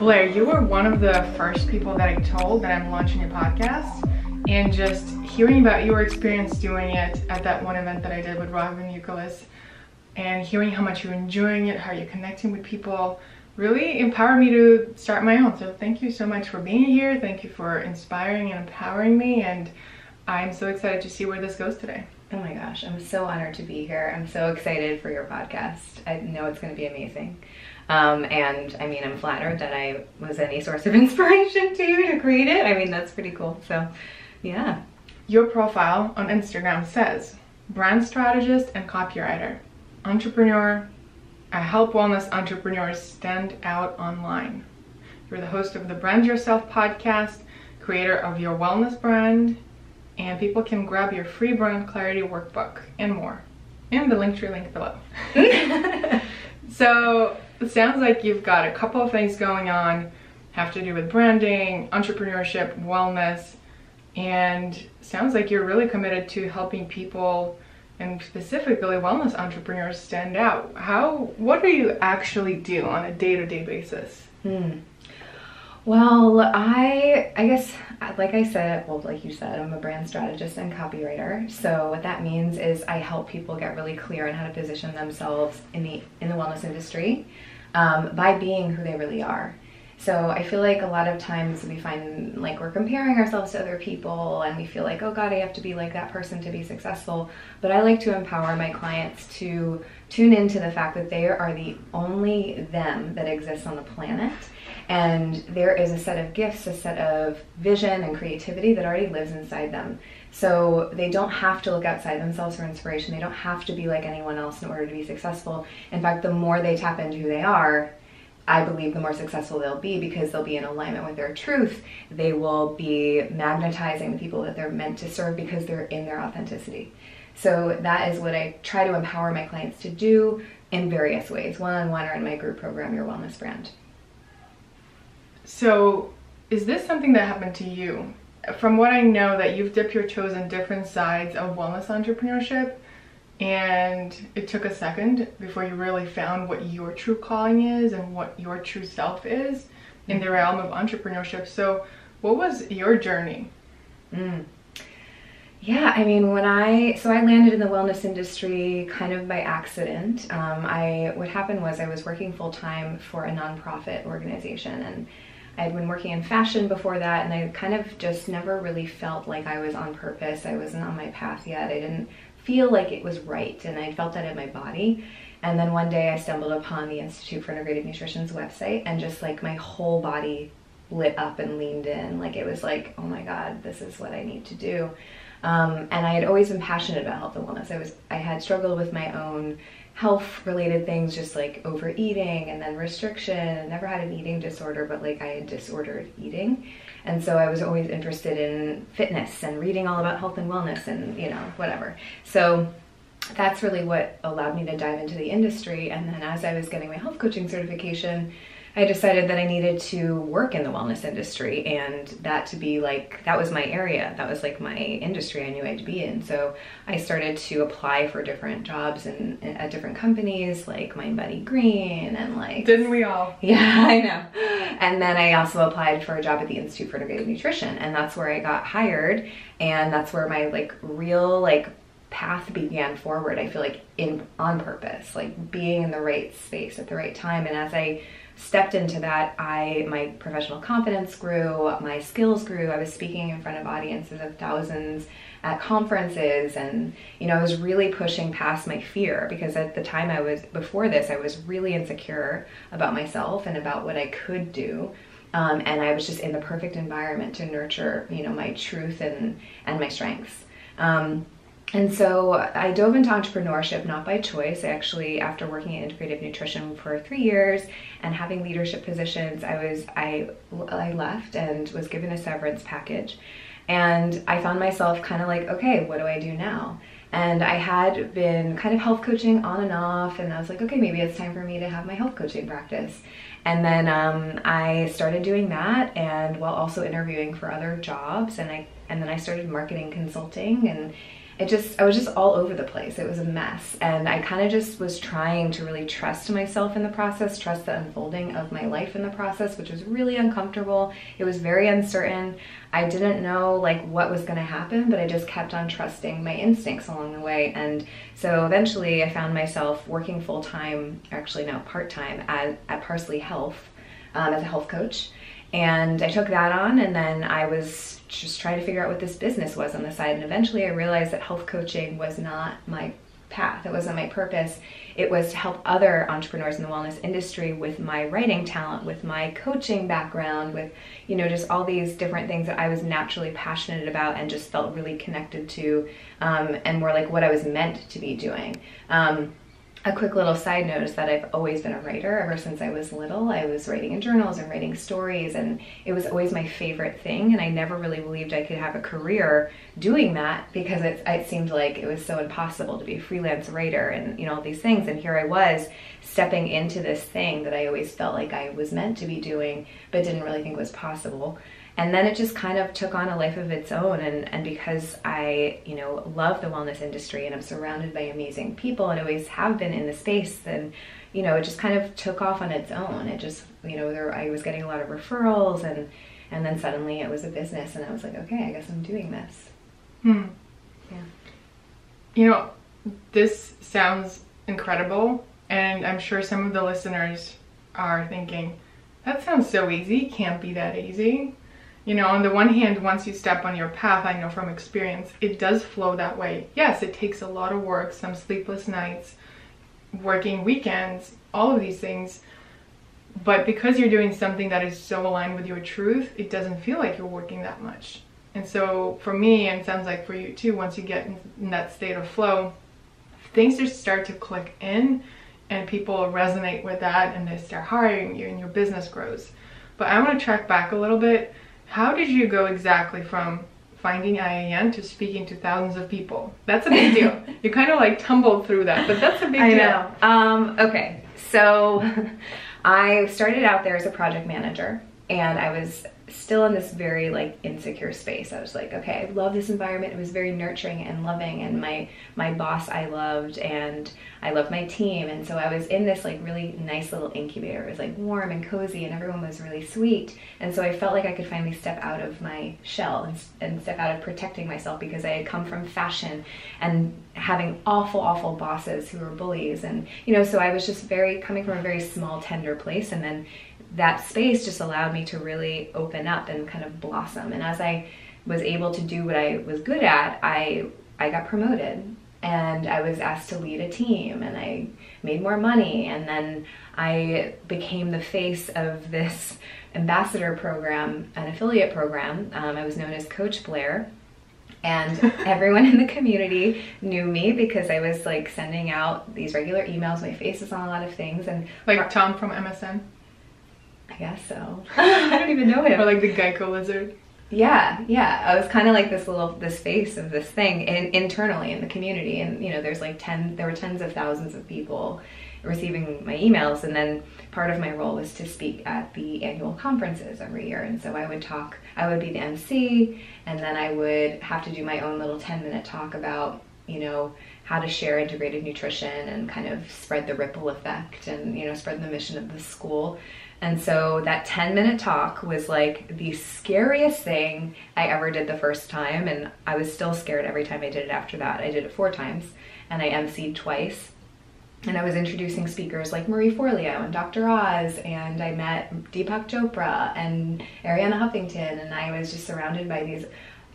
Blair, you were one of the first people that I told that I'm launching a podcast, and just hearing about your experience doing it at that one event that I did with Rob and Euclid, and hearing how much you're enjoying it, how you're connecting with people, really empowered me to start my own. So thank you so much for being here. Thank you for inspiring and empowering me, and I'm so excited to see where this goes today. Oh my gosh, I'm so honored to be here. I'm so excited for your podcast. I know it's going to be amazing. And I mean, I'm flattered that I was any source of inspiration to you to create it. I mean, that's pretty cool. So yeah. Your profile on Instagram says, brand strategist and copywriter, entrepreneur. I help wellness entrepreneurs stand out online. You're the host of the Brand Yourself podcast, creator of your wellness brand, and people can grab your free brand clarity workbook and more in the Linktree link below. So it sounds like you've got a couple of things going on, have to do with branding, entrepreneurship, wellness, and sounds like you're really committed to helping people, and specifically wellness entrepreneurs, stand out. What do you actually do on a day-to-day basis? Well, I guess, like I said, well, like you said, I'm a brand strategist and copywriter. So what that means is I help people get really clear on how to position themselves in the wellness industry by being who they really are. So I feel like a lot of times we find like we're comparing ourselves to other people, and we feel like, oh God, I have to be like that person to be successful. But I like to empower my clients to tune into the fact that they are the only them that exists on the planet. And there is a set of gifts, a set of vision and creativity that already lives inside them. So they don't have to look outside themselves for inspiration. They don't have to be like anyone else in order to be successful. In fact, the more they tap into who they are, I believe the more successful they'll be, because they'll be in alignment with their truth. They will be magnetizing the people that they're meant to serve because they're in their authenticity. So that is what I try to empower my clients to do in various ways, one-on-one or in my group program, Your Wellness Brand. So is this something that happened to you? From what I know, that you've dipped your toes in different sides of wellness entrepreneurship, and it took a second before you really found what your true calling is and what your true self is in the realm of entrepreneurship. So what was your journey? Yeah, I mean, I landed in the wellness industry kind of by accident. What happened was I was working full-time for a nonprofit organization, and I had been working in fashion before that, and I kind of just never really felt like I was on purpose. I wasn't on my path yet. I didn't feel like it was right, and I felt that in my body. And then one day I stumbled upon the Institute for Integrative Nutrition's website, and just like my whole body lit up and leaned in. Like it was like, oh my God, this is what I need to do. And I had always been passionate about health and wellness. I had struggled with my own health related things, just like overeating and then restriction. I never had an eating disorder, but like I had disordered eating. And so I was always interested in fitness and reading all about health and wellness and, you know, whatever. So that's really what allowed me to dive into the industry. And then as I was getting my health coaching certification, I decided that I needed to work in the wellness industry, and that was my area. That was like my industry I knew I'd be in. So I started to apply for different jobs at different companies, like Mindbody Green and like... Didn't we all? Yeah, I know. And then I also applied for a job at the Institute for Integrative Nutrition, and that's where I got hired, and that's where my like real like path began forward. I feel like on purpose, like being in the right space at the right time. And as I stepped into that, my professional confidence grew, my skills grew. I was speaking in front of audiences of thousands at conferences, and you know, I was really pushing past my fear, because at the time before this, I was really insecure about myself and about what I could do. And I was just in the perfect environment to nurture, you know, my truth and my strengths. And so I dove into entrepreneurship, not by choice. I actually, after working in integrative nutrition for 3 years and having leadership positions, I left and was given a severance package. And I found myself kind of like, okay, what do I do now? And I had been kind of health coaching on and off, and I was like, okay, maybe it's time for me to have my health coaching practice. And then I started doing that, and while also interviewing for other jobs, and then I started marketing consulting, and I was just all over the place. It was a mess. And I kind of just was trying to really trust myself in the process, trust the unfolding of my life in the process, which was really uncomfortable. It was very uncertain. I didn't know like what was going to happen, but I just kept on trusting my instincts along the way. And so eventually I found myself working full-time, actually no, part-time at Parsley Health as a health coach. And I took that on, and then I was just trying to figure out what this business was on the side. And eventually I realized that health coaching was not my path. It wasn't my purpose. It was to help other entrepreneurs in the wellness industry with my writing talent, with my coaching background, with, you know, just all these different things that I was naturally passionate about and just felt really connected to, and more like what I was meant to be doing. A quick little side note is that I've always been a writer ever since I was little. I was writing in journals and writing stories, and it was always my favorite thing, and I never really believed I could have a career doing that because it seemed like it was so impossible to be a freelance writer and, you know, all these things. And here I was stepping into this thing that I always felt like I was meant to be doing but didn't really think was possible. And then it just kind of took on a life of its own. And because I, you know, love the wellness industry and I'm surrounded by amazing people and always have been in the space, then, you know, it just kind of took off on its own. It just, you know, I was getting a lot of referrals, and then suddenly it was a business, and I was like, okay, I guess I'm doing this. Yeah. You know, this sounds incredible, and I'm sure some of the listeners are thinking, that sounds so easy, can't be that easy. You know, on the one hand, once you step on your path, I know from experience, it does flow that way. Yes, it takes a lot of work, some sleepless nights, working weekends, all of these things. But because you're doing something that is so aligned with your truth, it doesn't feel like you're working that much. And so for me, and it sounds like for you too, once you get in that state of flow, things just start to click in and people resonate with that and they start hiring you and your business grows. But I want to track back a little bit. How did you go exactly from finding IAN to speaking to thousands of people? That's a big deal. You kind of like tumbled through that, but that's a big deal. I know. Okay, so I started out there as a project manager, and I was still in this very like insecure space. I was like, okay, I love this environment. It was very nurturing and loving, and my boss I loved, and I loved my team. And so I was in this like really nice little incubator. It was like warm and cozy, and everyone was really sweet. And so I felt like I could finally step out of my shell and step out of protecting myself, because I had come from fashion and having awful bosses who were bullies. And, you know, so I was just coming from a very small, tender place. And then that space just allowed me to really open up and kind of blossom. And as I was able to do what I was good at, I got promoted, and I was asked to lead a team, and I made more money, and then I became the face of this ambassador program, an affiliate program. I was known as Coach Blair, and everyone in the community knew me because I was like sending out these regular emails. My face is on a lot of things. And like Tom from MSN? I guess so. I don't even know him. Or like the Geico lizard? Yeah. I was kind of like this face of this thing internally in the community. And, you know, there were tens of thousands of people receiving my emails. And then part of my role was to speak at the annual conferences every year. And so I would be the MC, and then I would have to do my own little 10-minute talk about, you know, how to share integrated nutrition and kind of spread the ripple effect and, you know, spread the mission of the school. And so that 10-minute talk was like the scariest thing I ever did the first time, and I was still scared every time I did it after that. I did it 4 times, and I emceed twice. And I was introducing speakers like Marie Forleo and Dr. Oz, and I met Deepak Chopra and Ariana Huffington, and I was just surrounded by these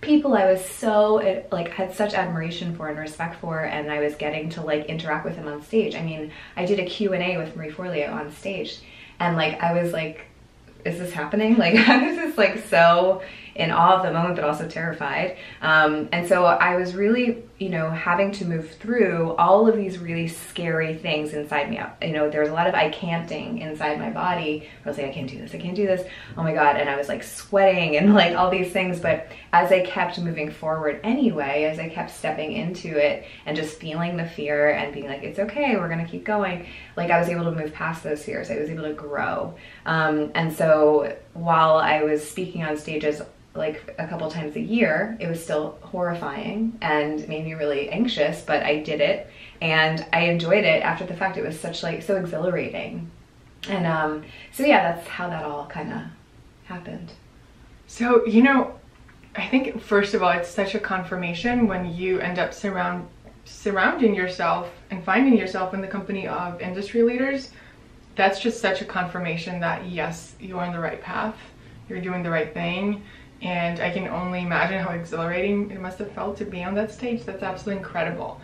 people I was so, like, had such admiration for and respect for, and I was getting to like interact with them on stage. I mean, I did a Q&A with Marie Forleo on stage, and like, I was like, is this happening? Like, I was just like so in awe of the moment, but also terrified. And so I was really, you know, having to move through all of these really scary things inside me. You know, there was a lot of I can'ting inside my body. I was like, I can't do this, I can't do this. Oh my God. And I was like sweating and like all these things. But as I kept moving forward anyway, as I kept stepping into it and just feeling the fear and being like, it's okay, we're gonna keep going. Like, I was able to move past those fears. I was able to grow. And so while I was speaking on stages like a couple times a year. It was still horrifying and made me really anxious, but I did it and I enjoyed it after the fact. It was such like so exhilarating. And so yeah, that's how that all kind of happened. So, you know, I think first of all, it's such a confirmation when you end up surrounding yourself and finding yourself in the company of industry leaders. That's just such a confirmation that yes, you're on the right path, you're doing the right thing. And I can only imagine how exhilarating it must have felt to be on that stage. That's absolutely incredible.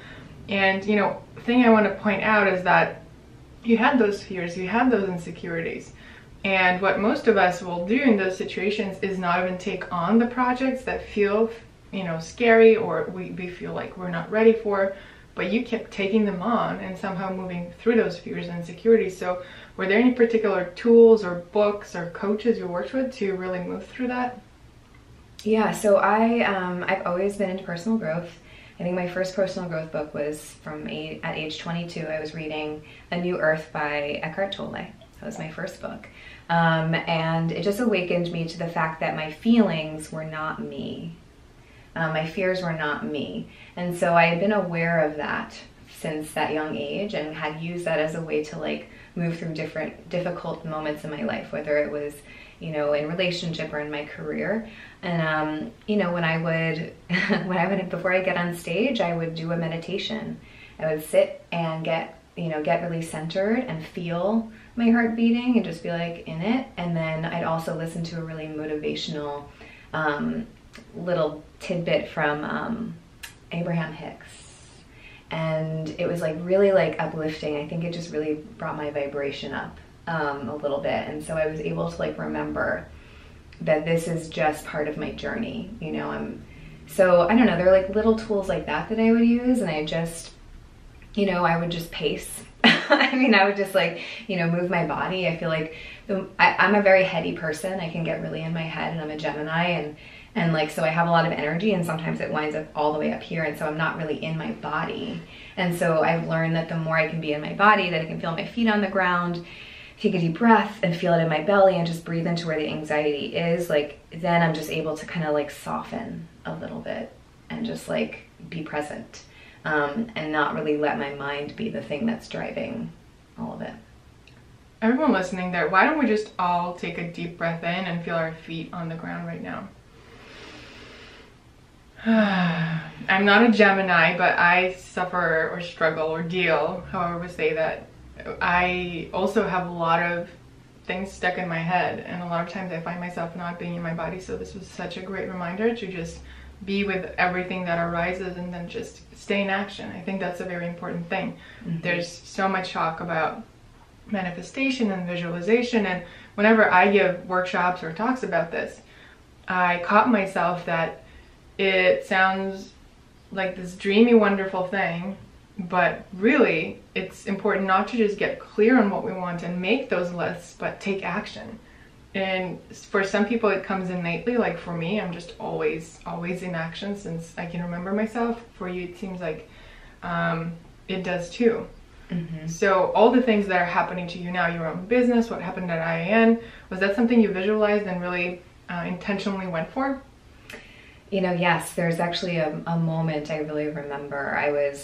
And, you know, the thing I want to point out is that you had those fears, you had those insecurities. And what most of us will do in those situations is not even take on the projects that feel, you know, scary or we feel like we're not ready for, but you kept taking them on and somehow moving through those fears and insecurities. So were there any particular tools or books or coaches you worked with to really move through that? Yeah, so I've always been into personal growth. I think my first personal growth book was at age 22. I was reading A New Earth by Eckhart Tolle. That was my first book. And it just awakened me to the fact that my feelings were not me. My fears were not me. And so I had been aware of that since that young age and had used that as a way to like move through different difficult moments in my life, whether it was, you know, in relationship or in my career. And, you know, when I would, before I get on stage, I would do a meditation. I would sit and get really centered and feel my heart beating and just be like in it. And then I'd also listen to a really motivational, little tidbit from, Abraham Hicks. And it was like really like uplifting. I think it just really brought my vibration up a little bit. And so I was able to like remember that this is just part of my journey, you know. So I don't know, there are like little tools like that I would use, and I just, you know, I would just pace. I mean, I would just like, you know, move my body. I feel like I'm a very heady person. I can get really in my head, and I'm a Gemini, and like, so I have a lot of energy, and sometimes it winds up all the way up here, and so I'm not really in my body. And so I've learned that the more I can be in my body, that I can feel my feet on the ground, take a deep breath and feel it in my belly and just breathe into where the anxiety is, like, then I'm just able to kind of like soften a little bit and just like be present, and not really let my mind be the thing that's driving all of it. Everyone listening there, why don't we just all take a deep breath in and feel our feet on the ground right now? I'm not a Gemini, but I suffer or struggle or deal, however we say that. I also have a lot of things stuck in my head, and a lot of times I find myself not being in my body. So this was such a great reminder to just be with everything that arises and then just stay in action. I think that's a very important thing. Mm-hmm. There's so much talk about manifestation and visualization, and whenever I give workshops or talks about this, I caught myself that it sounds like this dreamy, wonderful thing, but really it's important not to just get clear on what we want and make those lists, but take action. And for some people it comes innately, like for me, I'm just always in action since I can remember myself. For you, it seems like it does too. Mm-hmm. So all the things that are happening to you now, your own business, what happened at IAN, was that something you visualized and really intentionally went for? You know, yes, there's actually a moment I really remember. I was,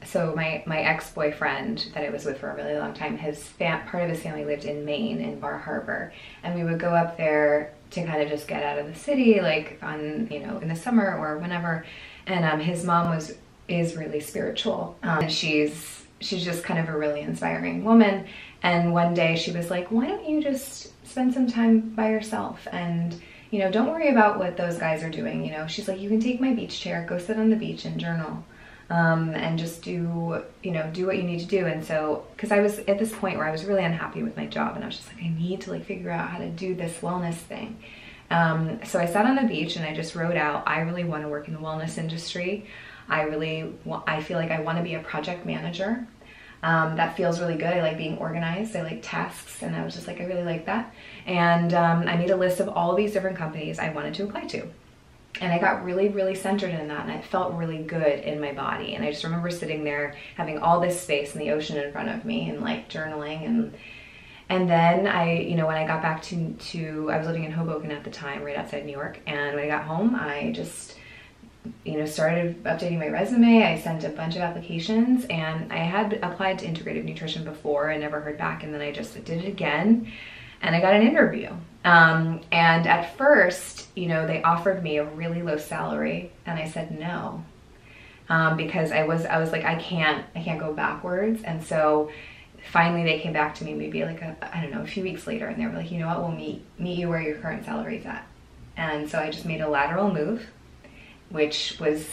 so my ex-boyfriend that I was with for a really long time, part of his family lived in Maine, in Bar Harbor. And we would go up there to kind of just get out of the city, like on, you know, in the summer or whenever. And his mom is really spiritual. And she's just kind of a really inspiring woman. And one day she was like, why don't you just spend some time by yourself and, you know, don't worry about what those guys are doing. You know, she's like, you can take my beach chair, go sit on the beach and journal, and just do what you need to do. And so, because I was at this point where I was really unhappy with my job, and I was just like, I need to like figure out how to do this wellness thing. So I sat on the beach and I just wrote out, I really want to work in the wellness industry. I feel like I want to be a project manager. That feels really good. I like being organized. I like tasks, and I was just like, I really like that. And I made a list of all of these different companies I wanted to apply to. And I got really, really centered in that, and I felt really good in my body. And I just remember sitting there having all this space and the ocean in front of me and like journaling And then when I got back to I was living in Hoboken at the time, right outside New York. And when I got home, I just, started updating my resume. I sent a bunch of applications, and I had applied to integrative nutrition before and never heard back. And then I just did it again, and I got an interview. And at first, they offered me a really low salary, and I said no, because I was like, I can't go backwards. And so finally they came back to me maybe like a few weeks later, and they were like, you know what, we'll meet you where your current salary is at. And so I just made a lateral move, which was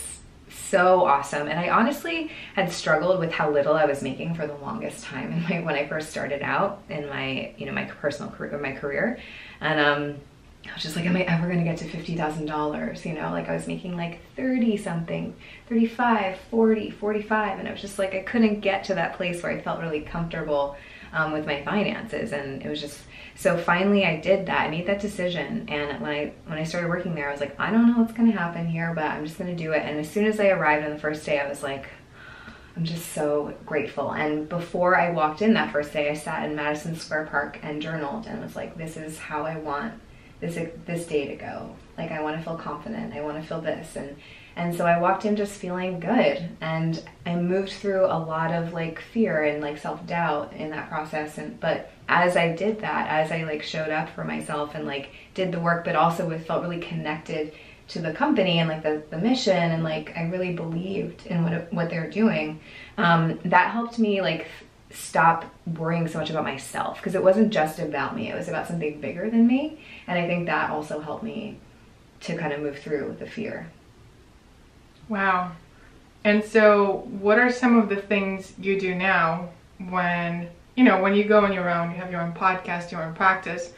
so awesome. And I honestly had struggled with how little I was making for the longest time when I first started out in my my personal career, my career. And I was just like, am I ever gonna get to $50,000? Like I was making like 30 something, 35, 40, 45. And I was just like, I couldn't get to that place where I felt really comfortable with my finances. And it was just, so finally I did that. I made that decision. And when I started working there, I was like, I don't know what's gonna happen here, but I'm just gonna do it. And as soon as I arrived on the first day, I was like, I'm just so grateful. And before I walked in that first day, I sat in Madison Square Park and journaled and was like, this is how I want this day to go. Like, I want to feel confident. I want to feel this. And so I walked in just feeling good. And I moved through a lot of like fear and like self-doubt in that process. But as I did that, as I like showed up for myself and like did the work, but also felt really connected to the company and like the mission, and like I really believed in what they were doing, that helped me like stop worrying so much about myself, because it wasn't just about me, it was about something bigger than me. And I think that also helped me to kind of move through the fear. Wow. And so what are some of the things you do now when you go on your own, you have your own podcast, your own practice?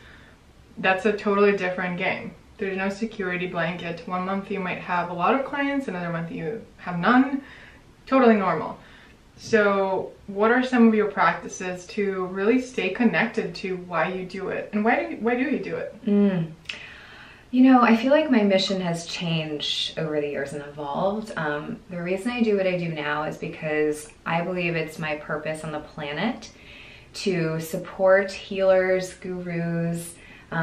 That's a totally different game. There's no security blanket. One month you might have a lot of clients, another month you have none. Totally normal. So what are some of your practices to really stay connected to why you do it? And why do you do it? I feel like my mission has changed over the years and evolved. The reason I do what I do now is because I believe it's my purpose on the planet to support healers, gurus,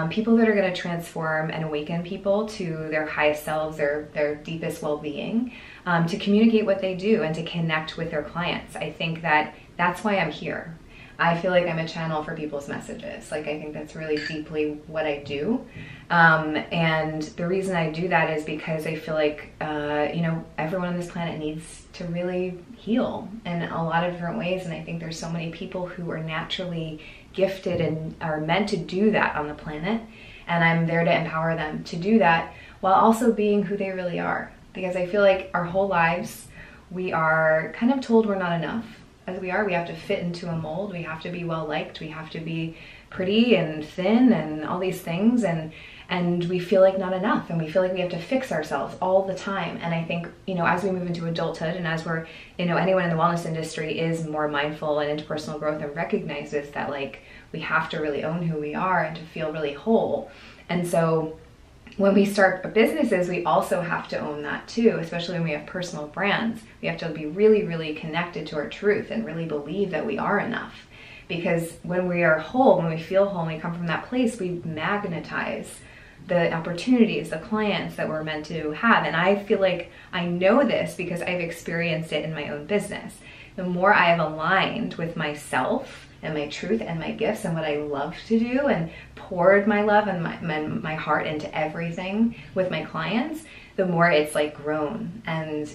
people that are going to transform and awaken people to their highest selves, their deepest well-being, to communicate what they do and to connect with their clients. I think that's why I'm here. I feel like I'm a channel for people's messages. Like, I think that's really deeply what I do. And the reason I do that is because I feel like, everyone on this planet needs to really heal in a lot of different ways. And I think there's so many people who are naturally gifted and are meant to do that on the planet. And I'm there to empower them to do that while also being who they really are. Because I feel like our whole lives, we are kind of told we're not enough. As we are, we have to fit into a mold. We have to be well liked. We have to be pretty and thin and all these things. And we feel like not enough. And we feel like we have to fix ourselves all the time. And I think, as we move into adulthood and as we're, anyone in the wellness industry is more mindful and into personal growth and recognizes that like we have to really own who we are and to feel really whole. And so when we start businesses, we also have to own that too, especially when we have personal brands. We have to be really, really connected to our truth and really believe that we are enough. Because when we are whole, when we feel whole, and we come from that place, we magnetize the opportunities, the clients that we're meant to have. And I feel like I know this because I've experienced it in my own business. The more I have aligned with myself and my truth and my gifts and what I love to do and poured my love and my heart into everything with my clients, the more it's like grown. And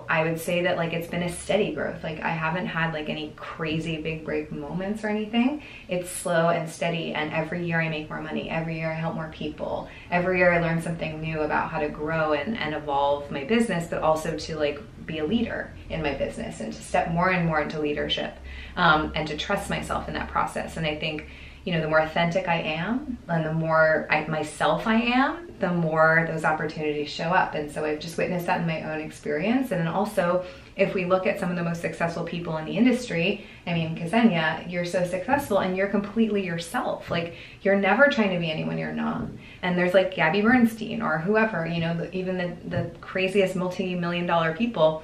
I would say that like it's been a steady growth. Like I haven't had like any crazy big break moments or anything. It's slow and steady, and every year I make more money, every year I help more people, every year I learn something new about how to grow and evolve my business, but also to like be a leader in my business and to step more and more into leadership, and to trust myself in that process. And I think the more authentic I am and the more myself I am, the more those opportunities show up. And so I've just witnessed that in my own experience. And then also, if we look at some of the most successful people in the industry, Ksenia, you're so successful and you're completely yourself. Like, you're never trying to be anyone you're not. And there's like Gabby Bernstein or whoever, even the craziest multi-million-dollar people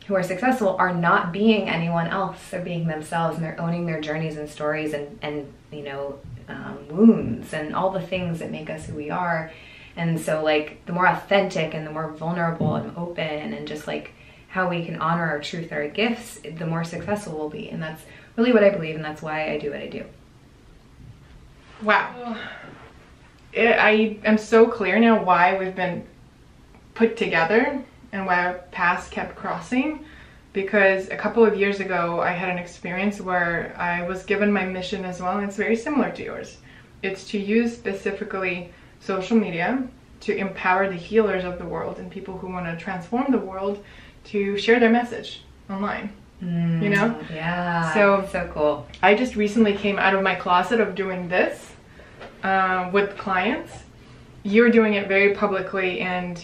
who are successful are not being anyone else. They're being themselves, and they're owning their journeys and stories and you know, wounds and all the things that make us who we are. And so like the more authentic and the more vulnerable and open and just like how we can honor our truth, our gifts, the more successful we'll be. And that's really what I believe, and that's why I do what I do. Wow. I am so clear now why we've been put together and why our paths kept crossing, because a couple of years ago I had an experience where I was given my mission as well, and it's very similar to yours. It's to use specifically social media to empower the healers of the world and people who want to transform the world to share their message online. You know? Yeah. So cool. I just recently came out of my closet of doing this with clients. You're doing it very publicly, and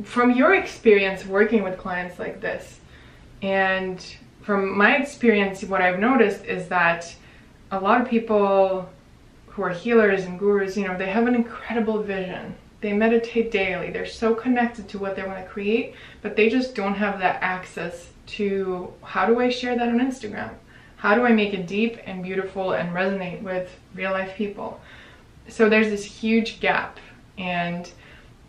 from your experience working with clients like this, and from my experience, what I've noticed is that a lot of people who are healers and gurus, you know, they have an incredible vision. They meditate daily. They're so connected to what they want to create, but they just don't have that access to how do I share that on Instagram? How do I make it deep and beautiful and resonate with real life people? So there's this huge gap. And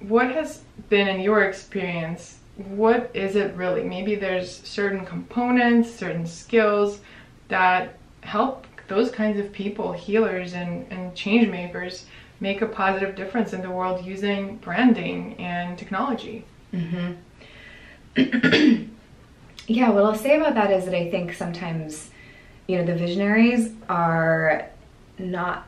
what has been in your experience, what is it really? Maybe there's certain components, certain skills that help those kinds of people, healers and change makers, make a positive difference in the world using branding and technology. Mm-hmm. Yeah, what I'll say about that is that I think sometimes, you know, the visionaries are not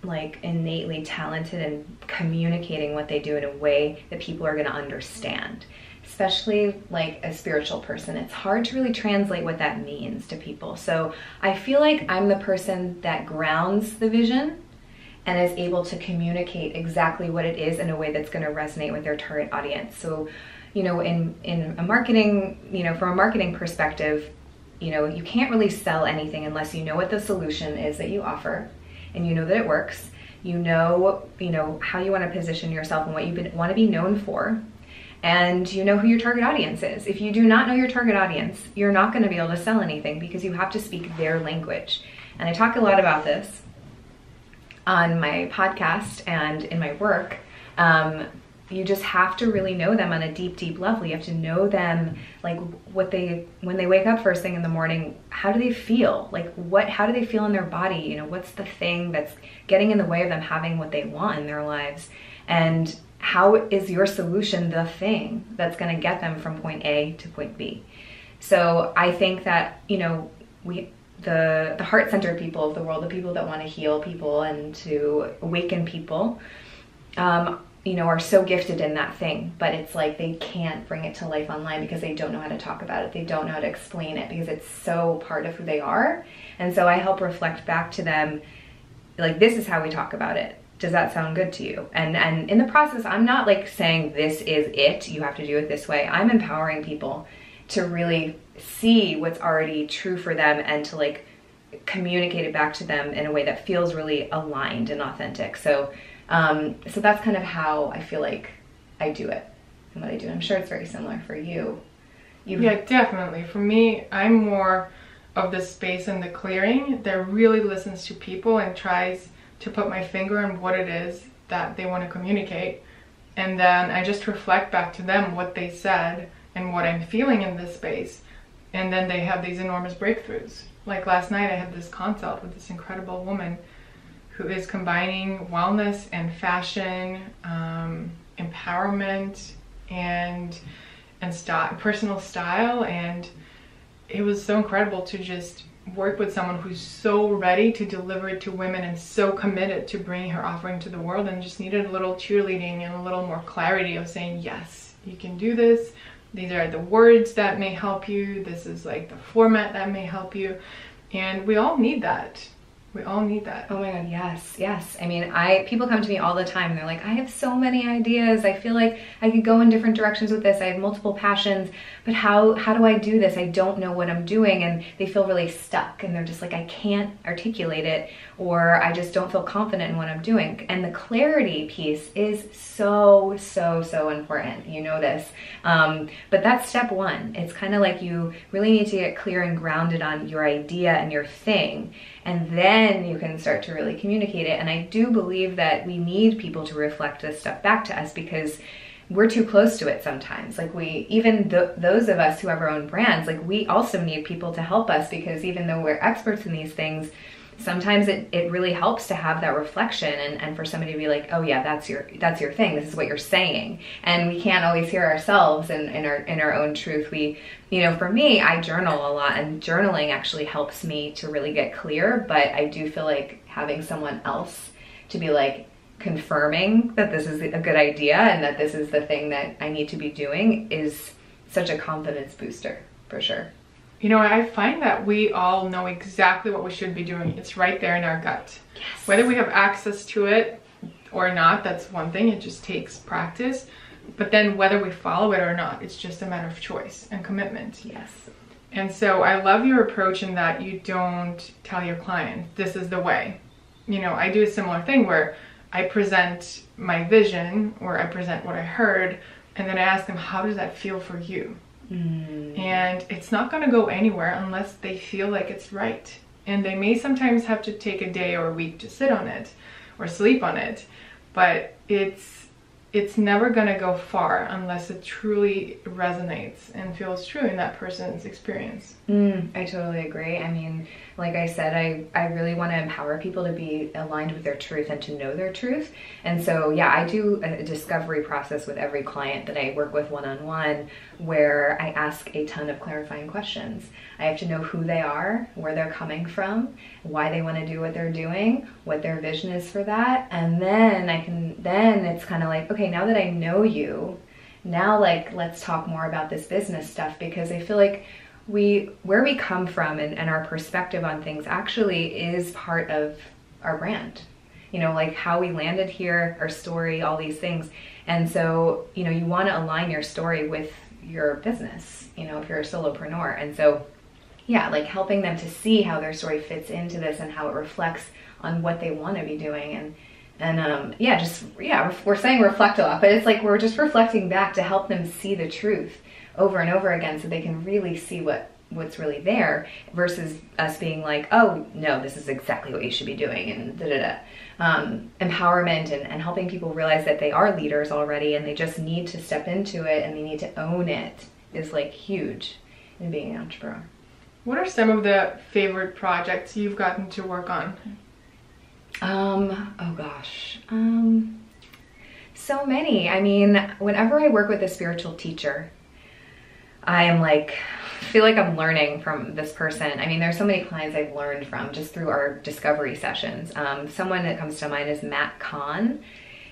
like innately talented in communicating what they do in a way that people are going to understand. Especially like a spiritual person, it's hard to really translate what that means to people. So I feel like I'm the person that grounds the vision and is able to communicate exactly what it is in a way that's going to resonate with their target audience. So, you know, in a marketing, you know, from a marketing perspective, you know, you can't really sell anything unless you know what the solution is that you offer, and you know that it works. You know how you want to position yourself and what you want to be known for. And you know who your target audience is. If you do not know your target audience, you're not going to be able to sell anything, because you have to speak their language. And I talk a lot about this on my podcast and in my work. You just have to really know them on a deep, deep level. You have to know them, like when they wake up first thing in the morning, how do they feel? Like how do they feel in their body? You know, what's the thing that's getting in the way of them having what they want in their lives? And how is your solution the thing that's going to get them from point A to point B? So I think that, you know, the heart-centered people of the world, the people that want to heal people and to awaken people, you know, are so gifted in that thing, but it's like they can't bring it to life online because they don't know how to talk about it. They don't know how to explain it because it's so part of who they are. And so I help reflect back to them, like, this is how we talk about it. Does that sound good to you? And in the process, I'm not like saying this is it, you have to do it this way. I'm empowering people to really see what's already true for them and to like communicate it back to them in a way that feels really aligned and authentic. So that's kind of how I feel like I do it and what I do. I'm sure it's very similar for you. Yeah, definitely. For me, I'm more of the space and the clearing that really listens to people and tries to put my finger on what it is that they want to communicate. And then I just reflect back to them what they said and what I'm feeling in this space. And then they have these enormous breakthroughs. Like last night I had this consult with this incredible woman who is combining wellness and fashion, empowerment and style, personal style. And it was so incredible to just work with someone who's so ready to deliver it to women and so committed to bringing her offering to the world, and just needed a little cheerleading and a little more clarity of saying, yes, you can do this. These are the words that may help you. This is like the format that may help you. And we all need that. We all need that. Oh my God, yes, yes. I mean, people come to me all the time and they're like, I have so many ideas. I feel like I could go in different directions with this. I have multiple passions, but how do I do this? I don't know what I'm doing. And they feel really stuck and they're just like, I can't articulate it, or I just don't feel confident in what I'm doing. And the clarity piece is so, so, so important. You know this. But that's step one. It's kind of like you really need to get clear and grounded on your idea and your thing. And then you can start to really communicate it. And I do believe that we need people to reflect this stuff back to us, because we're too close to it sometimes. Like those of us who have our own brands, like we also need people to help us, because even though we're experts in these things, sometimes it really helps to have that reflection and for somebody to be like, oh yeah, that's your thing. This is what you're saying. And we can't always hear ourselves in our own truth. For me, I journal a lot, and journaling actually helps me to really get clear. But I do feel like having someone else to be like confirming that this is a good idea and that this is the thing that I need to be doing is such a confidence booster, for sure. I find that we all know exactly what we should be doing. It's right there in our gut. Yes. Whether we have access to it or not, that's one thing. It just takes practice. But then whether we follow it or not, it's just a matter of choice and commitment. Yes. And so I love your approach in that you don't tell your client, this is the way. I do a similar thing where I present my vision, or I present what I heard, and then I ask them, how does that feel for you? And it's not going to go anywhere unless they feel like it's right. And they may sometimes have to take a day or a week to sit on it or sleep on it, but it's never going to go far unless it truly resonates and feels true in that person's experience. I totally agree. I mean, like I said, I really want to empower people to be aligned with their truth and to know their truth. And so, yeah, I do a discovery process with every client that I work with one-on-one, where I ask a ton of clarifying questions. I have to know who they are, where they're coming from, why they want to do what they're doing, what their vision is for that. And then it's kind of like, okay, now that I know you, now let's talk more about this business stuff, because I feel like where we come from and our perspective on things actually is part of our brand. Like how we landed here, our story, all these things. And so, you want to align your story with your business, if you're a solopreneur. And so, yeah, like helping them to see how their story fits into this and how it reflects on what they want to be doing. We're saying reflect a lot, but it's like we're just reflecting back to help them see the truth over and over again, so they can really see what's really there, versus us being like, oh no, this is exactly what you should be doing, and empowerment and helping people realize that they are leaders already and they just need to step into it and they need to own it is like huge in being an entrepreneur. What are some of the favorite projects you've gotten to work on? Oh gosh. So many. I mean, whenever I work with a spiritual teacher, I am like, feel like I'm learning from this person. I mean, there's so many clients I've learned from just through our discovery sessions. Someone that comes to mind is Matt Kahn.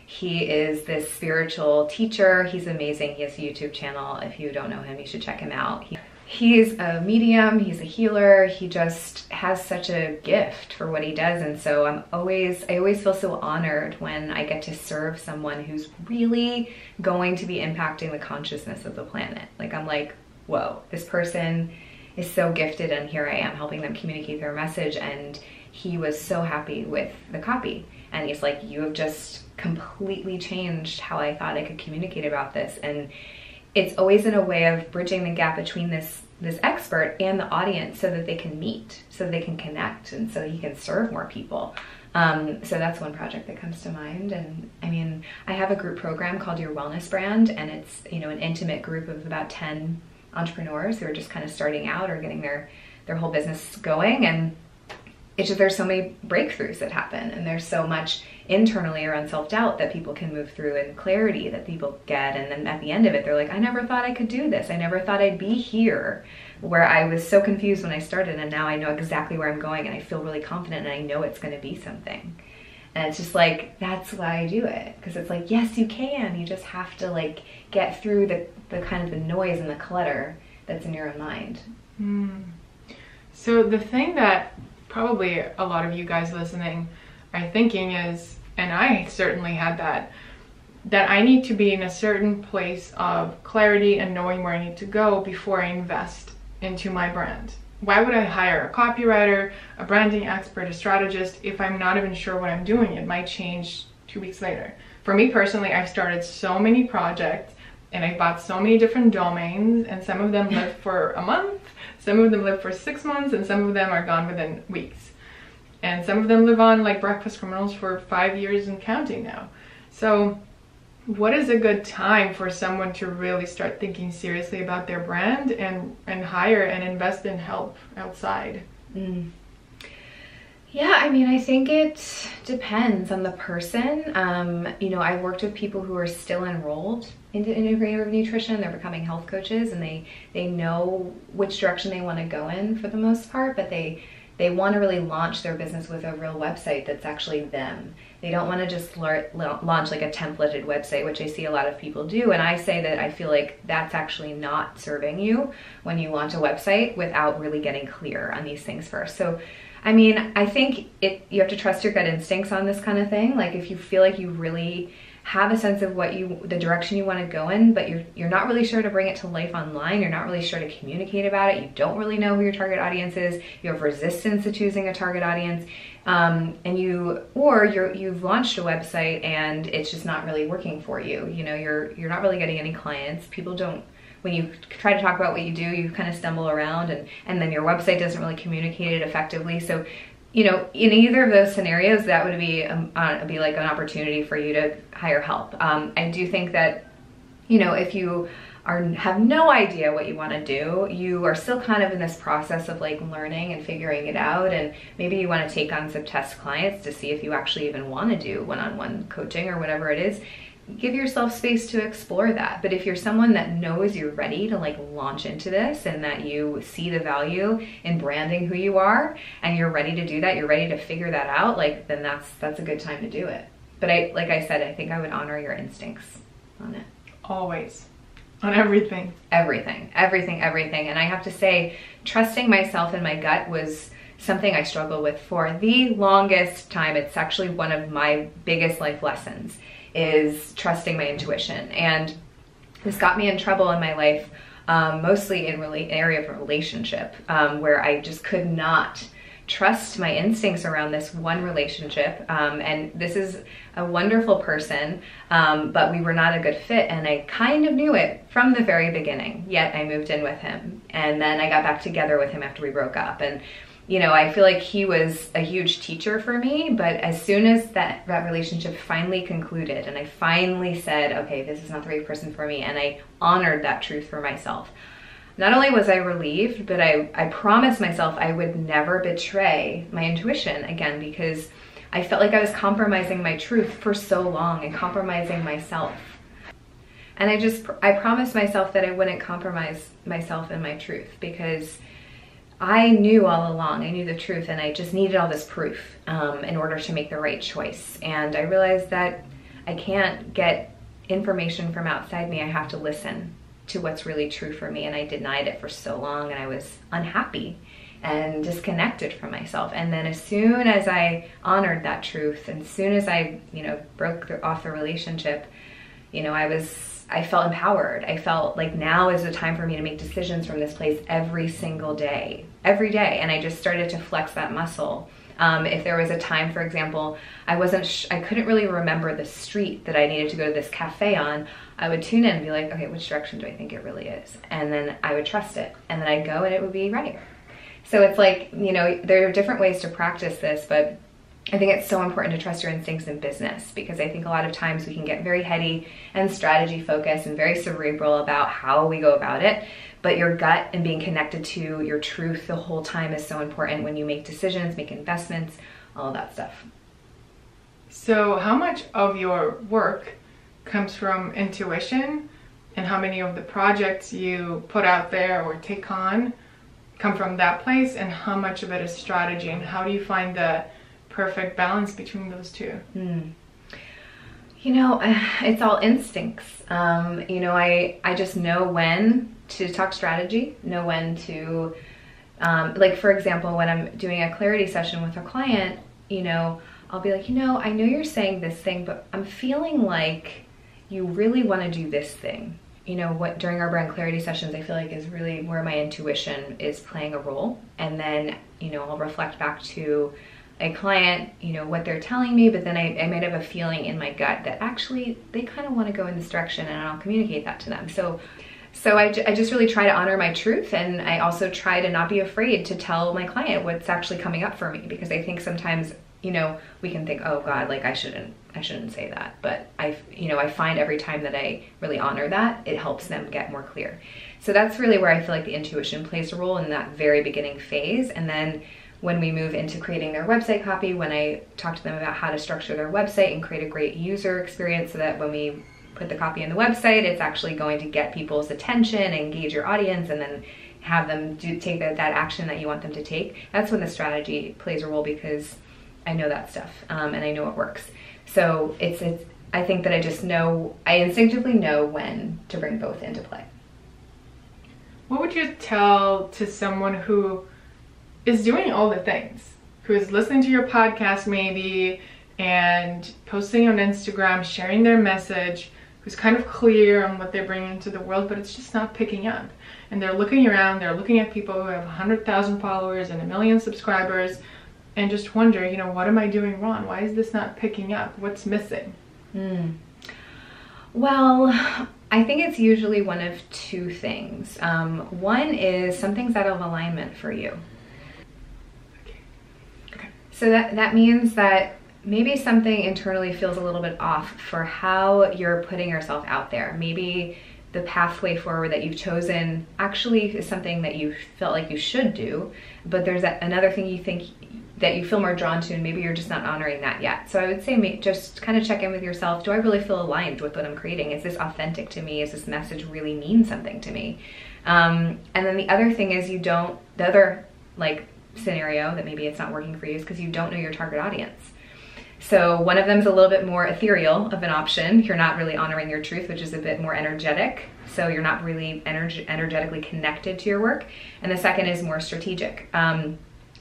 He is this spiritual teacher. He's amazing. He has a YouTube channel. If you don't know him, you should check him out. He's a medium, he's a healer. He just has such a gift for what he does. And so I always feel so honored when I get to serve someone who's really going to be impacting the consciousness of the planet. Like, I'm like, whoa, this person is so gifted, and here I am helping them communicate their message. And he was so happy with the copy. And he's like, you have just completely changed how I thought I could communicate about this. And it's always in a way of bridging the gap between this expert and the audience, so that they can meet, so they can connect, and so he can serve more people. So that's one project that comes to mind. And I mean, I have a group program called Your Wellness Brand, and it's, an intimate group of about 10 entrepreneurs who are just kind of starting out or getting their whole business going. And it's just, there's so many breakthroughs that happen, and there's so much internally around self-doubt that people can move through, and clarity that people get. And then at the end of it, they're like, I never thought I could do this. I never thought I'd be here, where I was so confused when I started, and now I know exactly where I'm going, and I feel really confident, and I know it's going to be something. And it's just like, that's why I do it, because it's like, yes, you can. You just have to like get through the kind of the noise and the clutter that's in your own mind. So the thing that probably a lot of you guys listening are thinking is, and I certainly had that I need to be in a certain place of clarity and knowing where I need to go before I invest into my brand. Why would I hire a copywriter, a branding expert, a strategist if I'm not even sure what I'm doing? It might change 2 weeks later. For me personally, I've started so many projects and I bought so many different domains, and some of them live for a month, some of them live for 6 months, and some of them are gone within weeks. And some of them live on like breakfast criminals for 5 years and counting now. So what is a good time for someone to really start thinking seriously about their brand and hire and invest in help outside? Yeah, I mean, I think it depends on the person. You know, I've worked with people who are still enrolled into integrative nutrition. They're becoming health coaches, and they know which direction they want to go in for the most part, but they want to really launch their business with a real website that's actually them. They don't want to just launch like a templated website, which I see a lot of people do. And I say that I feel like that's actually not serving you when you launch a website without really getting clear on these things first. So, I mean, I think you have to trust your gut instincts on this kind of thing. Like if you feel like you really have a sense of the direction you want to go in, but you're not really sure to bring it to life online, you're not really sure to communicate about it, you don't really know who your target audience is, you have resistance to choosing a target audience, and you've launched a website and it's just not really working for you. You know, you're not really getting any clients. People don't, when you try to talk about what you do, you kind of stumble around, and then your website doesn't really communicate it effectively. So, you know, in either of those scenarios, that would be like an opportunity for you to hire help. I do think that, you know, if you have no idea what you want to do, you are still kind of in this process of like learning and figuring it out, and maybe you want to take on some test clients to see if you actually even want to do one-on-one coaching or whatever it is. Give yourself space to explore that. But if you're someone that knows you're ready to like launch into this, and that you see the value in branding who you are, and you're ready to do that, you're ready to figure that out, like, then that's a good time to do it. But like I said, I think I would honor your instincts on it. Always. On everything. Everything. And I have to say, trusting myself and my gut was something I struggled with for the longest time. It's actually one of my biggest life lessons, is trusting my intuition. And this got me in trouble in my life, mostly in area of relationship, where I just could not trust my instincts around this one relationship. And this is a wonderful person, but we were not a good fit, and I kind of knew it from the very beginning, yet I moved in with him. And then I got back together with him after we broke up. And you know, I feel like he was a huge teacher for me, but as soon as that relationship finally concluded and I finally said, okay, this is not the right person for me, and I honored that truth for myself, not only was I relieved, but I promised myself I would never betray my intuition again, because I felt like I was compromising my truth for so long and compromising myself. And I promised myself that I wouldn't compromise myself and my truth, because I knew all along, I knew the truth, and I just needed all this proof in order to make the right choice. And I realized that I can't get information from outside me. I have to listen to what's really true for me. And I denied it for so long, and I was unhappy and disconnected from myself. And then as soon as I honored that truth, and as soon as I, you know, broke off the relationship, you know, I felt empowered. I felt like now is the time for me to make decisions from this place every single day, every day. And I just started to flex that muscle. If there was a time, for example, I couldn't really remember the street that I needed to go to this cafe on, I would tune in and be like, okay, which direction do I think it really is? And then I would trust it. And then I'd go and it would be right. So it's like, you know, there are different ways to practice this, but I think it's so important to trust your instincts in business, because I think a lot of times we can get very heady and strategy focused and very cerebral about how we go about it. But your gut and being connected to your truth the whole time is so important when you make decisions, make investments, all of that stuff. So how much of your work comes from intuition, and how many of the projects you put out there or take on come from that place, and how much of it is strategy, and how do you find the perfect balance between those two? You know, it's all instincts. You know, I just know when to talk strategy, know when to Like for example, when I'm doing a clarity session with a client, you know, I'll be like, you know, I know you're saying this thing, but I'm feeling like you really want to do this thing. You know, what during our brand clarity sessions, I feel like is really where my intuition is playing a role. And then, you know, I'll reflect back to a client, you know, what they're telling me, but then I might have a feeling in my gut that actually they kind of want to go in this direction, and I'll communicate that to them. So I just really try to honor my truth, and I also try to not be afraid to tell my client what's actually coming up for me, because I think sometimes, you know, we can think, oh God, like I shouldn't say that. But I find every time that I really honor that, it helps them get more clear. So that's really where I feel like the intuition plays a role in that very beginning phase. And then when we move into creating their website copy, when I talk to them about how to structure their website and create a great user experience so that when we put the copy in the website, it's actually going to get people's attention, engage your audience, and then have them take that action that you want them to take. That's when the strategy plays a role, because I know that stuff, and I know it works. So I think that I instinctively know when to bring both into play. What would you tell to someone who is doing all the things, who is listening to your podcast maybe, and posting on Instagram, sharing their message, who's kind of clear on what they're bringing into the world, but it's just not picking up? And they're looking around, they're looking at people who have 100,000 followers and 1 million subscribers, and just wonder, you know, what am I doing wrong? Why is this not picking up? What's missing? Well, I think it's usually one of two things. One is something's out of alignment for you. Okay. So that means that maybe something internally feels a little bit off for how you're putting yourself out there. Maybe the pathway forward that you've chosen actually is something that you felt like you should do, but there's another thing you think that you feel more drawn to, and maybe you're just not honoring that yet. So I would say just kind of check in with yourself. Do I really feel aligned with what I'm creating? Is this authentic to me? Is this message really mean something to me? And then the other thing is the other like scenario that maybe it's not working for you is because you don't know your target audience. So one of them is a little bit more ethereal of an option. You're not really honoring your truth, which is a bit more energetic. So you're not really energetically connected to your work. And the second is more strategic.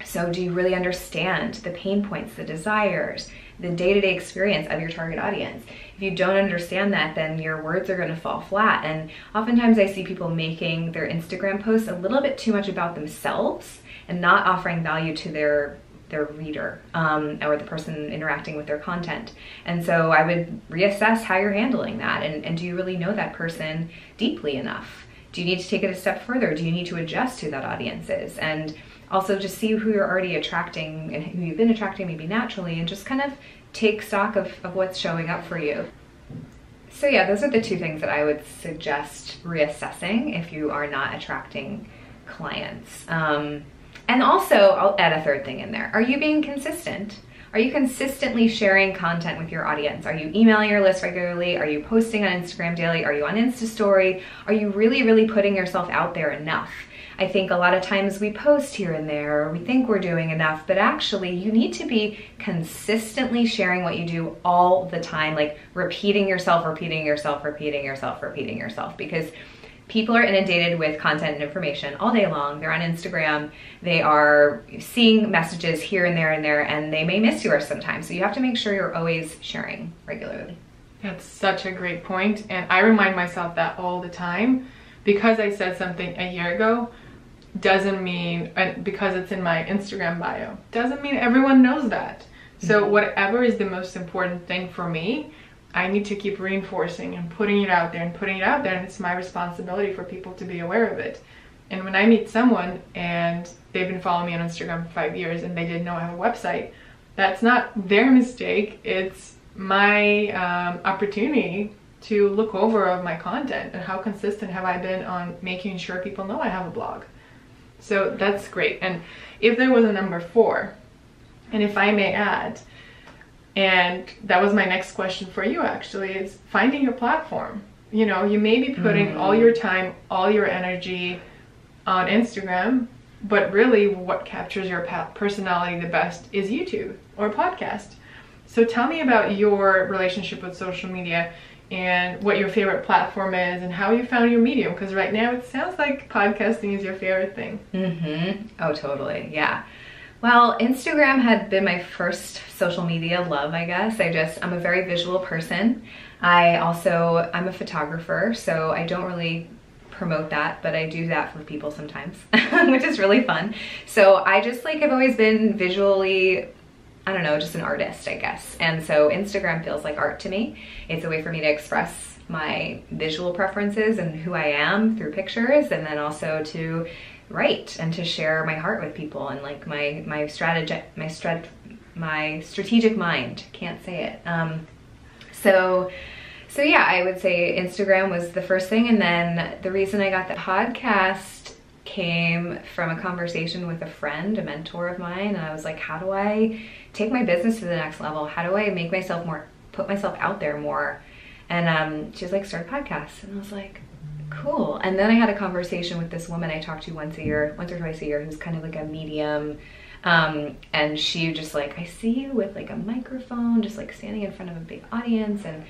So do you really understand the pain points, the desires, the day-to-day experience of your target audience? If you don't understand that, then your words are going to fall flat. And oftentimes I see people making their Instagram posts a little bit too much about themselves and not offering value to their reader or the person interacting with their content. And so I would reassess how you're handling that. And do you really know that person deeply enough? Do you need to take it a step further? Do you need to adjust who that audience is? And also just see who you're already attracting and who you've been attracting maybe naturally, and just kind of take stock of what's showing up for you. So yeah, those are the two things that I would suggest reassessing if you are not attracting clients. And also, I'll add a third thing in there. Are you being consistent? Are you consistently sharing content with your audience? Are you emailing your list regularly? Are you posting on Instagram daily? Are you on Insta Story? Are you really, really putting yourself out there enough? I think a lot of times we post here and there, or we think we're doing enough, but actually you need to be consistently sharing what you do all the time, like repeating yourself, because people are inundated with content and information all day long. They're on Instagram, they are seeing messages here and there, and they may miss yours sometimes. So you have to make sure you're always sharing regularly. That's such a great point, and I remind myself that all the time. Because I said something a year ago doesn't mean, because it's in my Instagram bio, doesn't mean everyone knows that. So whatever is the most important thing for me, I need to keep reinforcing and putting it out there, and it's my responsibility for people to be aware of it. And when I meet someone and they've been following me on Instagram for 5 years and they didn't know I have a website, that's not their mistake, it's my opportunity to look over my content and how consistent have I been on making sure people know I have a blog. So that's great. And if there was a number 4, and if I may add, and that was my next question for you actually, is finding your platform. You know, you may be putting all your time, all your energy on Instagram, but really what captures your personality the best is YouTube or podcast. So tell me about your relationship with social media. and what your favorite platform is and how you found your medium, because right now it sounds like podcasting is your favorite thing. Oh, totally. Yeah. Well, Instagram had been my first social media love, I guess. I'm a very visual person. I'm a photographer, so I don't really promote that, but I do that for people sometimes, which is really fun. So I just like, I've always been visually, I don't know, just an artist, I guess. And so Instagram feels like art to me. It's a way for me to express my visual preferences and who I am through pictures, and then also to write and to share my heart with people and like my strategic mind. Can't say it. So yeah, I would say Instagram was the first thing, and then the reason I got the podcast came from a conversation with a friend, a mentor of mine, and I was like, how do I take my business to the next level? How do I make myself put myself out there more? And she was like, start a podcast. And I was like, cool. And then I had a conversation with this woman I talk to once or twice a year, who's kind of like a medium. And she just like, I see you with like a microphone, just like standing in front of a big audience. And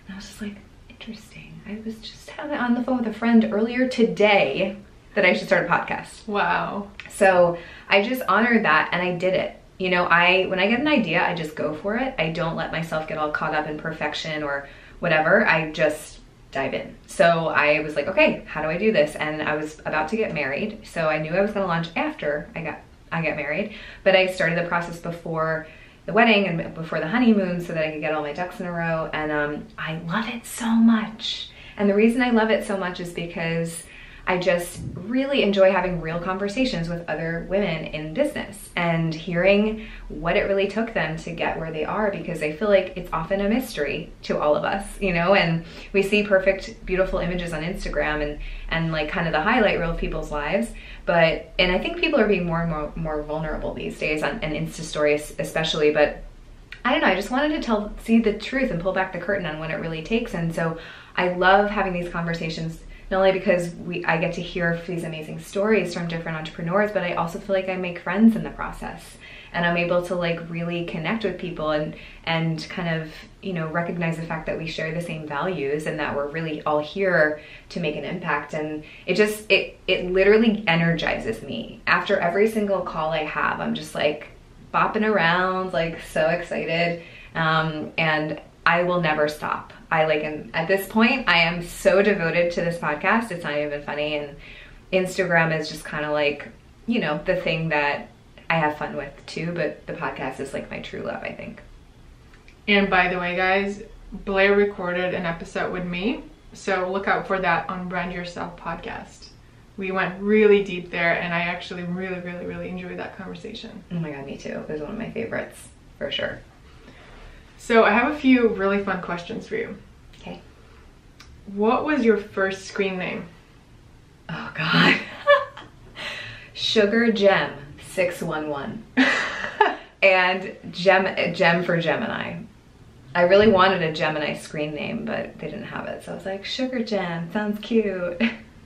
I was just like, interesting. I was just on the phone with a friend earlier today that I should start a podcast. Wow. So I just honored that and I did it. You know, when I get an idea, I just go for it. I don't let myself get all caught up in perfection or whatever. I just dive in. So I was like, okay, how do I do this? And I was about to get married. So I knew I was going to launch after I got married, but I started the process before the wedding and before the honeymoon so that I could get all my ducks in a row. And I love it so much. And the reason I love it so much is because I just really enjoy having real conversations with other women in business and hearing what it really took them to get where they are, because I feel like it's often a mystery to all of us, you know, and we see perfect, beautiful images on Instagram and like kind of the highlight reel of people's lives. And I think people are being more and more vulnerable these days on Insta stories especially, but I don't know, I just wanted to see the truth and pull back the curtain on what it really takes. And so I love having these conversations, not only because I get to hear these amazing stories from different entrepreneurs, but I also feel like I make friends in the process. And I'm able to like really connect with people and kind of, you know, recognize the fact that we share the same values and that we're really all here to make an impact. And it literally energizes me. After every single call I have, I'm just like bopping around, like so excited. And I will never stop. At this point, I am so devoted to this podcast, it's not even funny. And Instagram is just kind of like, you know, the thing that I have fun with too, but the podcast is like my true love, I think. And by the way, guys, Blair recorded an episode with me, so look out for that on Brand Yourself podcast. We went really deep there, and I actually really enjoyed that conversation. Oh my God, me too. It was one of my favorites, for sure. So I have a few really fun questions for you. Okay. What was your first screen name? Oh God. Sugar Gem 611. And Gem for Gemini. I really wanted a Gemini screen name, but they didn't have it. So I was like, Sugar Gem, sounds cute.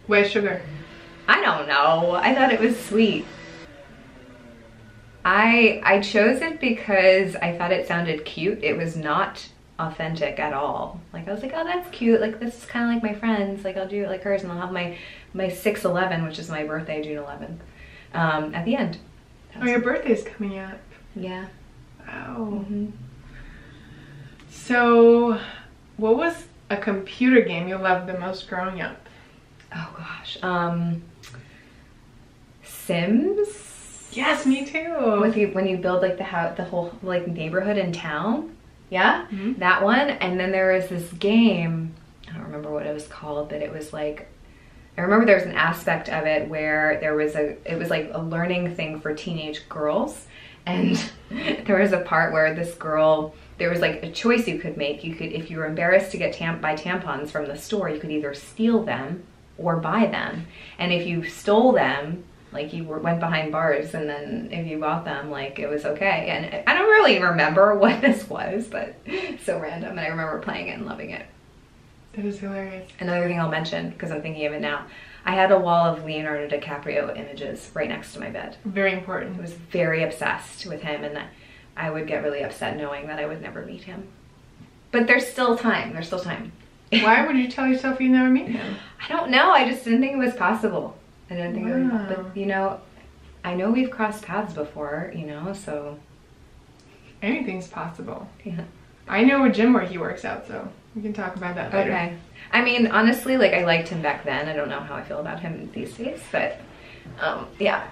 Why sugar? I don't know. I thought it was sweet. I chose it because I thought it sounded cute. It was not authentic at all. Like I was like, oh, that's cute. Like this is kind of like my friends. Like I'll do it like hers, and I'll have my 6/11, which is my birthday, June 11th, at the end. Oh, your birthday's coming up. Yeah. Wow. So, what was a computer game you loved the most growing up? Oh gosh. Sims. Yes, me too. When you build like the whole like neighborhood in town. Yeah, that one. And then there was this game, I don't remember what it was called, but it was like, I remember there was an aspect of it where it was like a learning thing for teenage girls. And there was a part where this girl, there was like a choice you could make. You could, if you were embarrassed to buy tampons from the store, you could either steal them or buy them. And if you stole them, like you went behind bars, and then if you bought them, like it was okay. And I don't really remember what this was, but so random. And I remember playing it and loving it. It was hilarious. Another thing I'll mention, because I'm thinking of it now, I had a wall of Leonardo DiCaprio images right next to my bed. Very important. I was very obsessed with him, and that I would get really upset knowing that I would never meet him. But there's still time. There's still time. Why would you tell yourself you never meet him? I don't know. I just didn't think it was possible. I didn't think it was, but you know, I know we've crossed paths before, you know, so. Anything's possible. Yeah. I know a gym where he works out, so we can talk about that later. Okay. I mean, honestly, like I liked him back then. I don't know how I feel about him these days, but yeah.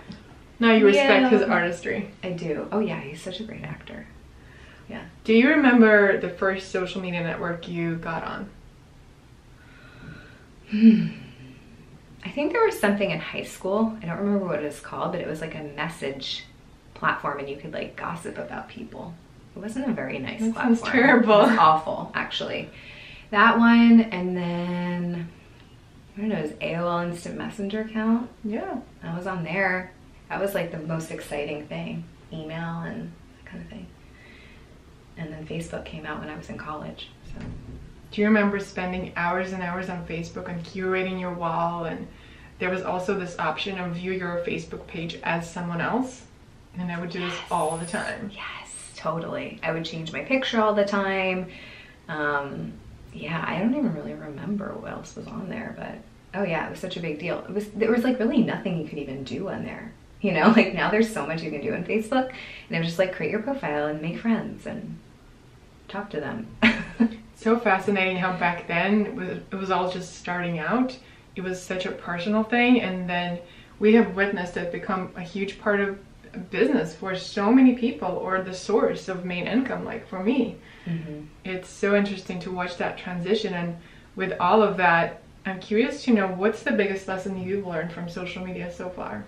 Now you respect his artistry. I do. Oh yeah, he's such a great actor. Yeah. Do you remember the first social media network you got on? I think there was something in high school. I don't remember what it was called, but it was like a message platform and you could like gossip about people. It wasn't a very nice platform. Sounds terrible. It was awful, actually. That one, and then, I don't know, his AOL Instant Messenger account. Yeah. I was on there. That was like the most exciting thing. Email and that kind of thing. And then Facebook came out when I was in college, so. Do you remember spending hours and hours on Facebook and curating your wall? And there was also this option of view your Facebook page as someone else. And I would do this all the time. Yes, totally. I would change my picture all the time. Yeah, I don't even really remember what else was on there, but oh yeah, it was such a big deal. There was like really nothing you could even do on there. You know, like now there's so much you can do on Facebook. And it was just like create your profile and make friends and talk to them. So fascinating how back then it was all just starting out. It was such a personal thing, and then we have witnessed it become a huge part of business for so many people, or the source of main income, like for me. Mm-hmm. It's so interesting to watch that transition, and with all of that, I'm curious to know, what's the biggest lesson you've learned from social media so far?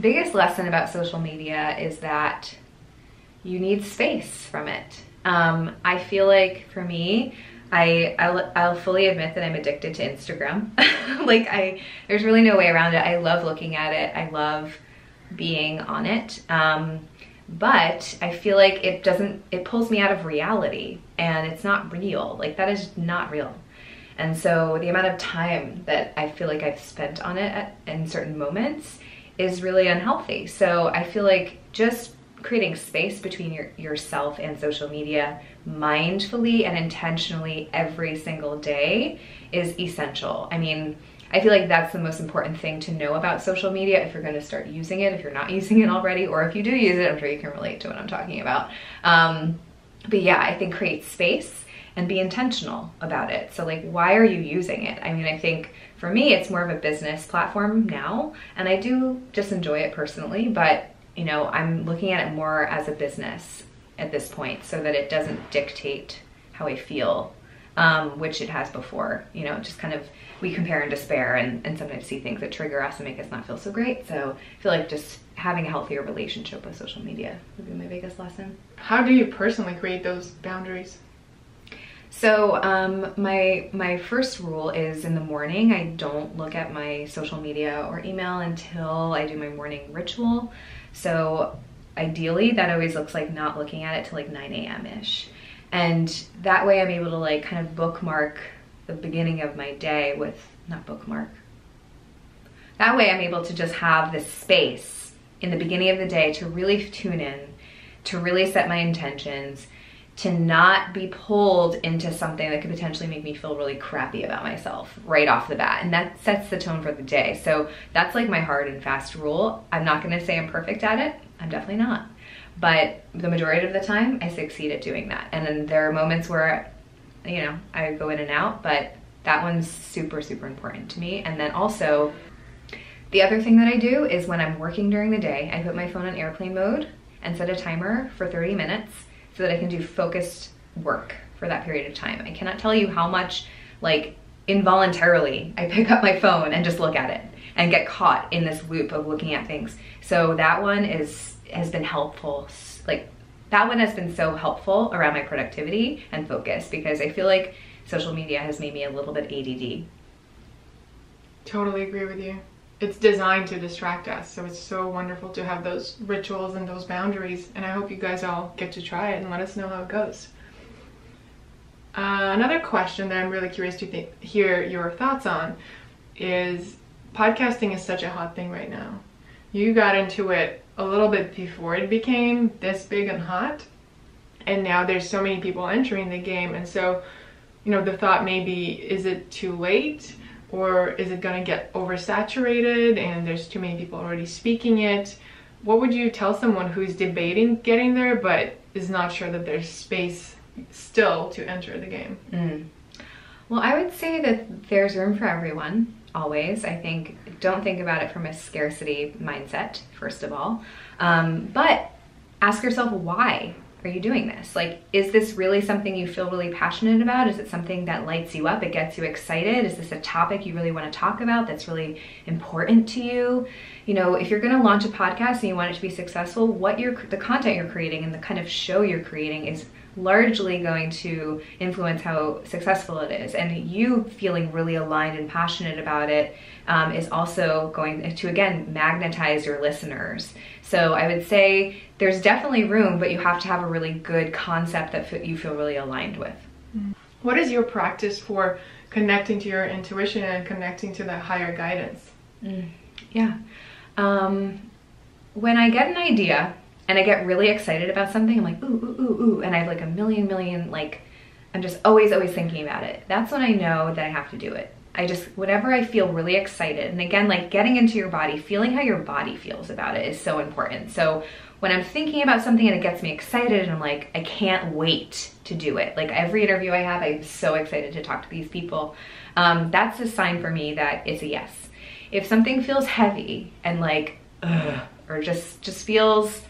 Biggest lesson about social media is that you need space from it. I feel like for me, I'll fully admit that I'm addicted to Instagram. Like there's really no way around it. I love looking at it. I love being on it. But I feel like it pulls me out of reality, and it's not real. Like that is not real. And so the amount of time that I feel like I've spent on it in certain moments is really unhealthy. So I feel like just creating space between yourself and social media mindfully and intentionally every single day is essential. I mean, I feel like that's the most important thing to know about social media if you're going to start using it, if you're not using it already, or if you do use it, I'm sure you can relate to what I'm talking about. But yeah, I think create space and be intentional about it. So like, why are you using it? I mean, I think for me, it's more of a business platform now, and I do just enjoy it personally, but you know, I'm looking at it more as a business at this point so that it doesn't dictate how I feel, which it has before. You know, just kind of, we compare and despair and sometimes see things that trigger us and make us not feel so great. So I feel like just having a healthier relationship with social media would be my biggest lesson. How do you personally create those boundaries? So my first rule is in the morning, I don't look at my social media or email until I do my morning ritual. So ideally that always looks like not looking at it till like 9 a.m.-ish. And that way I'm able to like kind of bookmark the beginning of my day with, not bookmark. That way I'm able to just have this space in the beginning of the day to really tune in, to really set my intentions, to not be pulled into something that could potentially make me feel really crappy about myself right off the bat. And that sets the tone for the day. So that's like my hard and fast rule. I'm not gonna say I'm perfect at it. I'm definitely not. But the majority of the time, I succeed at doing that. And then there are moments where, you know, I go in and out, but that one's super, super important to me. And then also, the other thing that I do is when I'm working during the day, I put my phone on airplane mode and set a timer for 30 minutes so that I can do focused work for that period of time. I cannot tell you how much, like, involuntarily I pick up my phone and just look at it and get caught in this loop of looking at things. So that one has been helpful. Like, that one has been so helpful around my productivity and focus, because I feel like social media has made me a little bit ADD. Totally agree with you. It's designed to distract us, so it's so wonderful to have those rituals and those boundaries, and I hope you guys all get to try it and let us know how it goes. Another question that I'm really curious to hear your thoughts on is, podcasting is such a hot thing right now. You got into it a little bit before it became this big and hot, and now there's so many people entering the game, and so you know, the thought maybe, is it too late? Or is it gonna get oversaturated and there's too many people already speaking it? What would you tell someone who's debating getting there but is not sure that there's space still to enter the game? Well, I would say that there's room for everyone, always. I think, don't think about it from a scarcity mindset, first of all. But ask yourself, why are you doing this? Like, is this really something you feel really passionate about? Is it something that lights you up? It gets you excited? Is this a topic you really want to talk about that's really important to you? You know, if you're going to launch a podcast and you want it to be successful, the content you're creating and the kind of show you're creating is largely going to influence how successful it is. And you feeling really aligned and passionate about it is also going to, again, magnetize your listeners. So I would say there's definitely room, but you have to have a really good concept that you feel really aligned with. What is your practice for connecting to your intuition and connecting to the higher guidance? Yeah. When I get an idea and I get really excited about something, I'm like, ooh, ooh, ooh, ooh, and I have like a million, like, I'm just always thinking about it. That's when I know that I have to do it. Whenever I feel really excited, and again, like getting into your body, feeling how your body feels about it is so important. So when I'm thinking about something and it gets me excited and I'm like, I can't wait to do it. Like every interview I have, I'm so excited to talk to these people. That's a sign for me that it's a yes. If something feels heavy and like, ugh, or just feels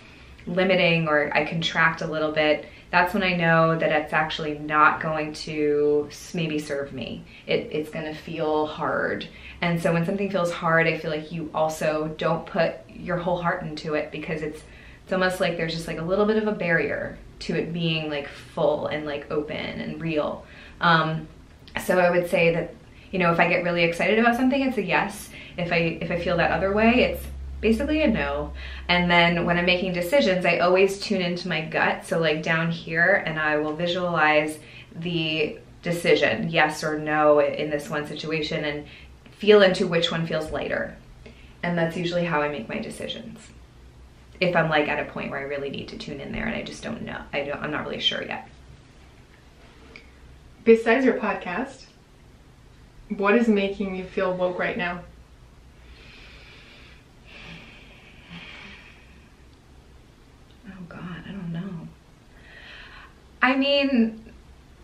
limiting, or I contract a little bit, that's when I know that it's actually not going to maybe serve me. It's gonna feel hard. And so when something feels hard, I feel like you also don't put your whole heart into it, because it's almost like there's just like a little bit of a barrier to it being like full and like open and real. So I would say that, you know, if I get really excited about something, it's a yes. If I feel that other way, it's basically a no. And then when I'm making decisions, I always tune into my gut. So like down here, and I will visualize the decision, yes or no in this one situation, and feel into which one feels lighter. And that's usually how I make my decisions. If I'm like at a point where I really need to tune in there and I just don't know, I'm not really sure yet. Besides your podcast, what is making you feel woke right now? Oh God, I don't know. I mean,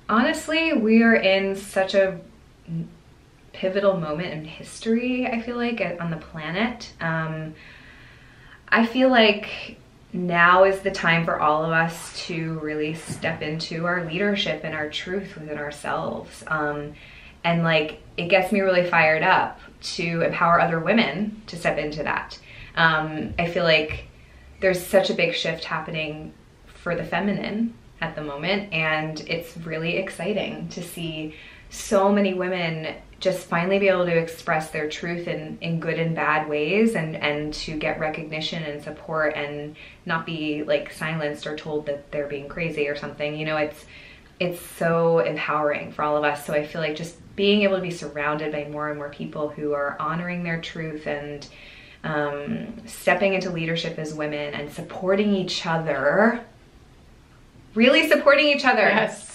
honestly, we are in such a pivotal moment in history, I feel like, on the planet. I feel like now is the time for all of us to really step into our leadership and our truth within ourselves. And like, it gets me really fired up to empower other women to step into that. I feel like there's such a big shift happening for the feminine at the moment, and it's really exciting to see so many women just finally be able to express their truth in good and bad ways, and to get recognition and support and not be like silenced or told that they're being crazy or something. You know, it's so empowering for all of us. So I feel like just being able to be surrounded by more and more people who are honoring their truth and stepping into leadership as women and supporting each other, really supporting each other. Yes.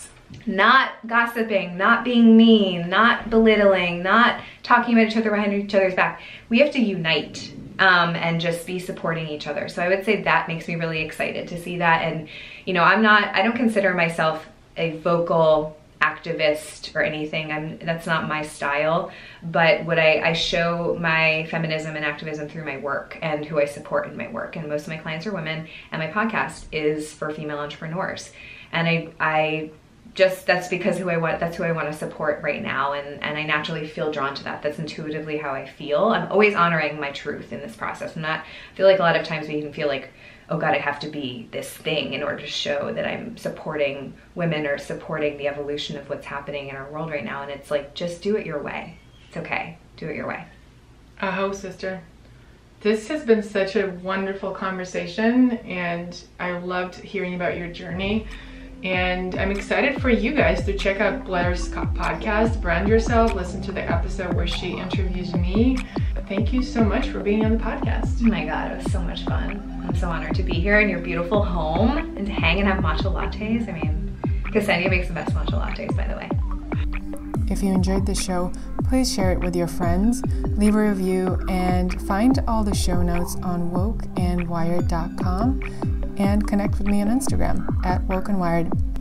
Not gossiping, not being mean, not belittling, not talking about each other behind each other's back. We have to unite and just be supporting each other. So I would say that makes me really excited to see that. And, you know, I don't consider myself a vocal activist or anything. That's not my style, but what I show my feminism and activism through my work and who I support in my work. And most of my clients are women, and my podcast is for female entrepreneurs. And that's because that's who I want to support right now, and I naturally feel drawn to that. That's intuitively how I feel. I'm always honoring my truth in this process. I feel like a lot of times we can feel like, oh God, I have to be this thing in order to show that I'm supporting women or supporting the evolution of what's happening in our world right now. And it's like, just do it your way. It's okay. Do it your way. Oh, sister. This has been such a wonderful conversation, and I loved hearing about your journey. And I'm excited for you guys to check out Blair's podcast, Brand Yourself, listen to the episode where she interviews me. Thank you so much for being on the podcast. Oh my God, it was so much fun. I'm so honored to be here in your beautiful home and to hang and have matcha lattes. I mean, Ksenia makes the best matcha lattes, by the way. If you enjoyed the show, please share it with your friends, leave a review, and find all the show notes on wokeandwired.com and connect with me on Instagram @wokeandwired.